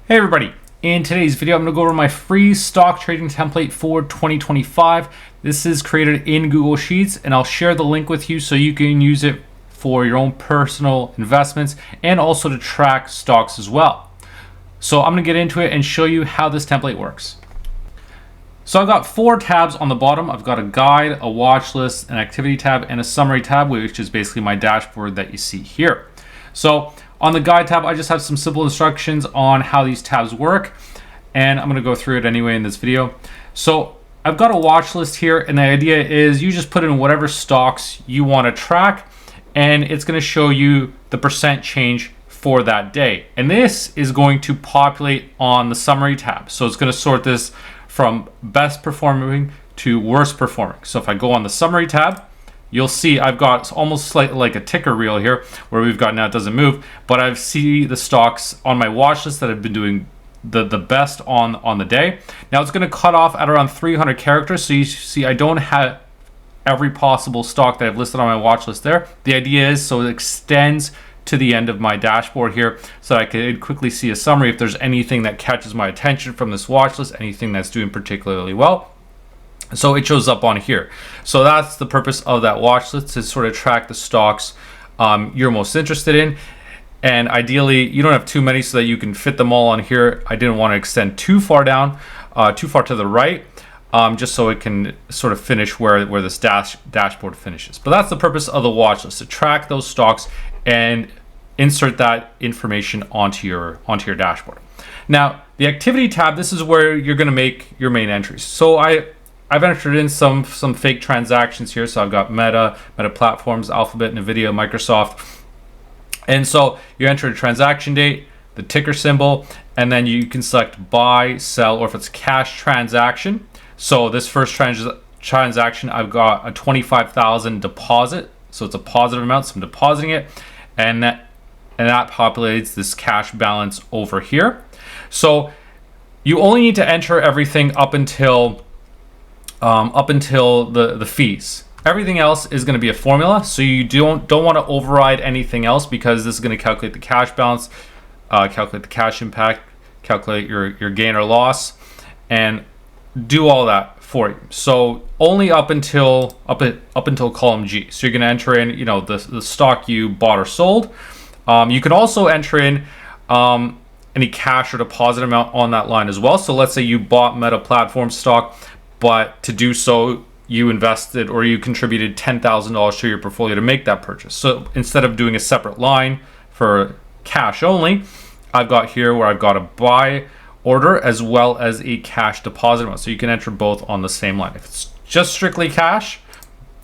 Hey everybody, in today's video I'm going to go over my free stock trading template for 2025. This is created in Google Sheets and I'll share the link with you so you can use it for your own personal investments and also to track stocks as well. So I'm going to get into it and show you how this template works. So I've got 4 tabs on the bottom. I've got a guide, a watch list, an activity tab, and a summary tab, which is basically my dashboard that you see here. So on the guide tab, I just have some simple instructions on how these tabs work, and I'm going to go through it anyway in this video. So I've got a watch list here, and the idea is you just put in whatever stocks you want to track, and it's going to show you the percent change for that day. And this is going to populate on the summary tab. So it's going to sort this from best performing to worst performing. So if I go on the summary tab, you'll see I've got almost slightly like a ticker reel here where we've got now it doesn't move, but I see the stocks on my watch list that have been doing the best on the day. Now it's going to cut off at around 300 characters. So you see I don't have every possible stock that I've listed on my watch list there. The idea is so it extends to the end of my dashboard here so I could quickly see a summary if there's anything that catches my attention from this watch list, anything that's doing particularly well. So it shows up on here. So that's the purpose of that watch list, to sort of track the stocks you're most interested in. And ideally, you don't have too many so that you can fit them all on here. I didn't want to extend too far down, too far to the right, just so it can sort of finish where this dashboard finishes. But that's the purpose of the watch list, to track those stocks and insert that information onto your dashboard. Now, the activity tab, this is where you're going to make your main entries. So I've entered in some fake transactions here. So I've got Meta Platforms, Alphabet, Nvidia, Microsoft. And so you enter a transaction date, the ticker symbol, and then you can select buy, sell, or if it's cash transaction. So this first transaction, I've got a 25,000 deposit. So it's a positive amount, so I'm depositing it. And that populates this cash balance over here. So you only need to enter everything up until the fees. Everything else is going to be a formula, so you don't want to override anything else, because this is going to calculate the cash balance, calculate the cash impact, calculate your gain or loss, and do all that for you. So only up until column G. So you're going to enter in, the stock you bought or sold. You can also enter in any cash or deposit amount on that line as well. So let's say you bought Meta Platform stock, but to do so you invested or you contributed $10,000 to your portfolio to make that purchase. So instead of doing a separate line for cash only, I've got here where I've got a buy order as well as a cash deposit amount. So you can enter both on the same line. If it's just strictly cash,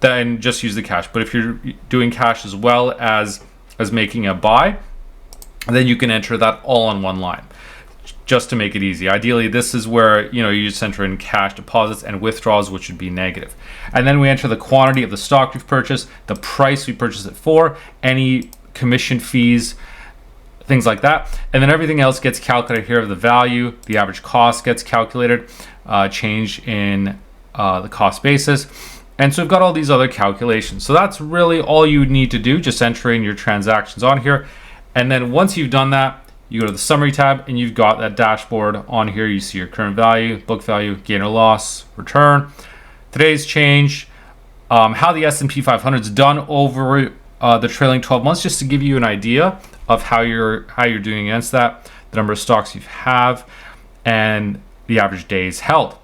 then just use the cash. But if you're doing cash as well as making a buy, then you can enter that all on one line, just to make it easy. Ideally, this is where you just enter in cash deposits and withdrawals, which would be negative. And then we enter the quantity of the stock we've purchased, the price we purchased it for, any commission fees, things like that. And then everything else gets calculated here. The value, the average cost gets calculated, change in the cost basis. And so we've got all these other calculations. So that's really all you need to do, just entering your transactions on here. And then once you've done that, you go to the summary tab and you've got that dashboard on here. You see your current value, book value, gain or loss, return, today's change, how the S&P 500 is done over the trailing 12 months, just to give you an idea of how you're doing against that, the number of stocks you have, and the average days held.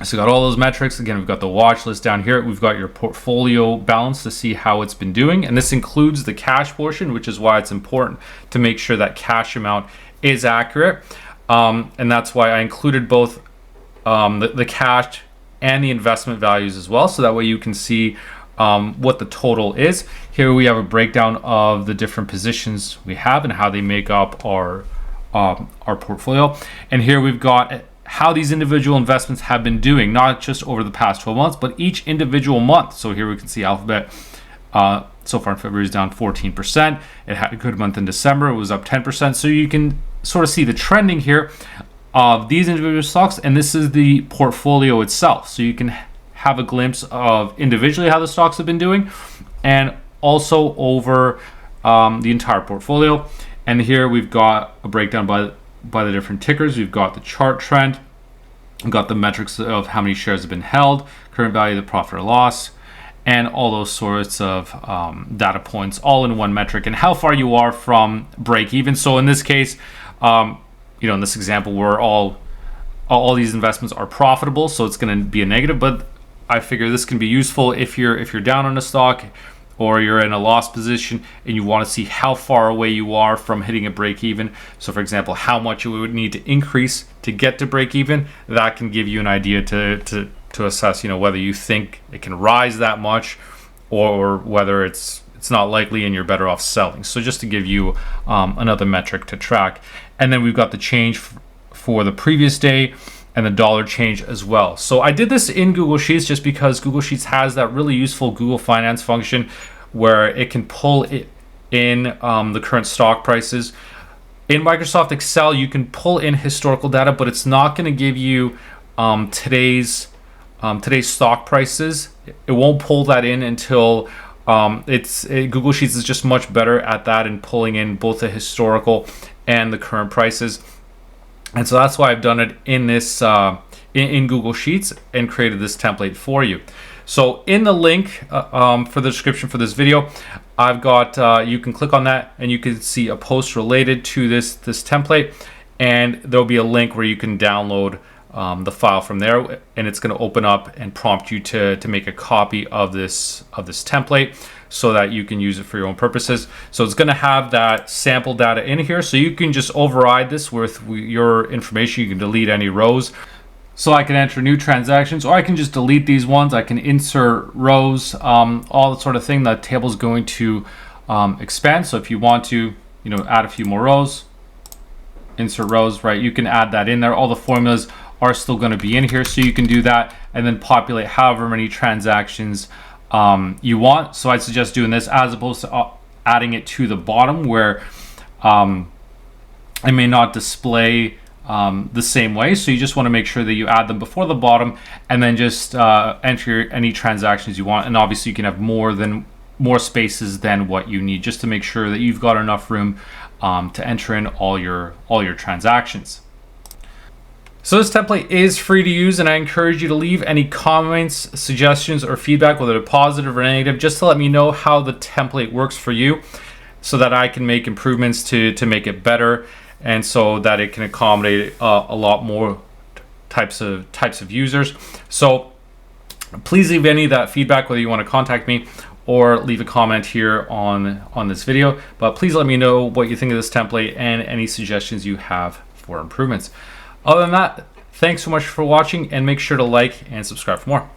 So we've got all those metrics. Again, we've got the watch list down here. We've got your portfolio balance to see how it's been doing. And this includes the cash portion, which is why it's important to make sure that cash amount is accurate. And that's why I included both the cash and the investment values as well. So that way you can see what the total is. Here we have a breakdown of the different positions we have and how they make up our portfolio. And here we've got how these individual investments have been doing, not just over the past 12 months, but each individual month. So here we can see Alphabet so far in February is down 14%. It had a good month in December. It was up 10%. So you can sort of see the trending here of these individual stocks, and this is the portfolio itself. So you can have a glimpse of individually how the stocks have been doing, and also over the entire portfolio. And here we've got a breakdown by by the different tickers. We've got the chart trend. We've got the metrics of how many shares have been held, current value, the profit or loss, and all those sorts of data points all in one metric, and how far you are from break even. So in this case, in this example, where all these investments are profitable, so it's going to be a negative, but I figure this can be useful if you're down on a stock or you're in a loss position and you want to see how far away you are from hitting a break even. So for example, how much you would need to increase to get to break even. That can give you an idea to assess, whether you think it can rise that much or whether it's not likely and you're better off selling. So just to give you another metric to track. And then we've got the change for the previous day and the dollar change as well. So I did this in Google Sheets just because Google Sheets has that really useful Google Finance function where it can pull it in the current stock prices. In Microsoft Excel, you can pull in historical data, but it's not going to give you today's stock prices. It won't pull that in until Google Sheets is just much better at that and pulling in both the historical and the current prices. And so that's why I've done it in this in Google Sheets and created this template for you. So in the link for the description for this video, I've got you can click on that and you can see a post related to this template, and there'll be a link where you can download the file from there, and it's going to open up and prompt you to make a copy of this template so that you can use it for your own purposes. So it's going to have that sample data in here, so you can just override this with your information. You can delete any rows. So I can enter new transactions, or I can just delete these ones. I can insert rows, all that sort of thing. That table is going to expand. So if you want to, add a few more rows, insert rows, right? You can add that in there. All the formulas are still going to be in here, so you can do that and then populate however many transactions you want. So I'd suggest doing this as opposed to adding it to the bottom where it may not display the same way. So you just want to make sure that you add them before the bottom and then just enter any transactions you want. And obviously you can have more spaces than what you need, just to make sure that you've got enough room to enter in all your transactions. So this template is free to use, and I encourage you to leave any comments, suggestions, or feedback, whether positive or negative, just to let me know how the template works for you so that I can make improvements to make it better, and so that it can accommodate a lot more types of users. So please leave any of that feedback, whether you want to contact me or leave a comment here on this video. But please let me know what you think of this template and any suggestions you have for improvements. Other than that, thanks so much for watching, and make sure to like and subscribe for more.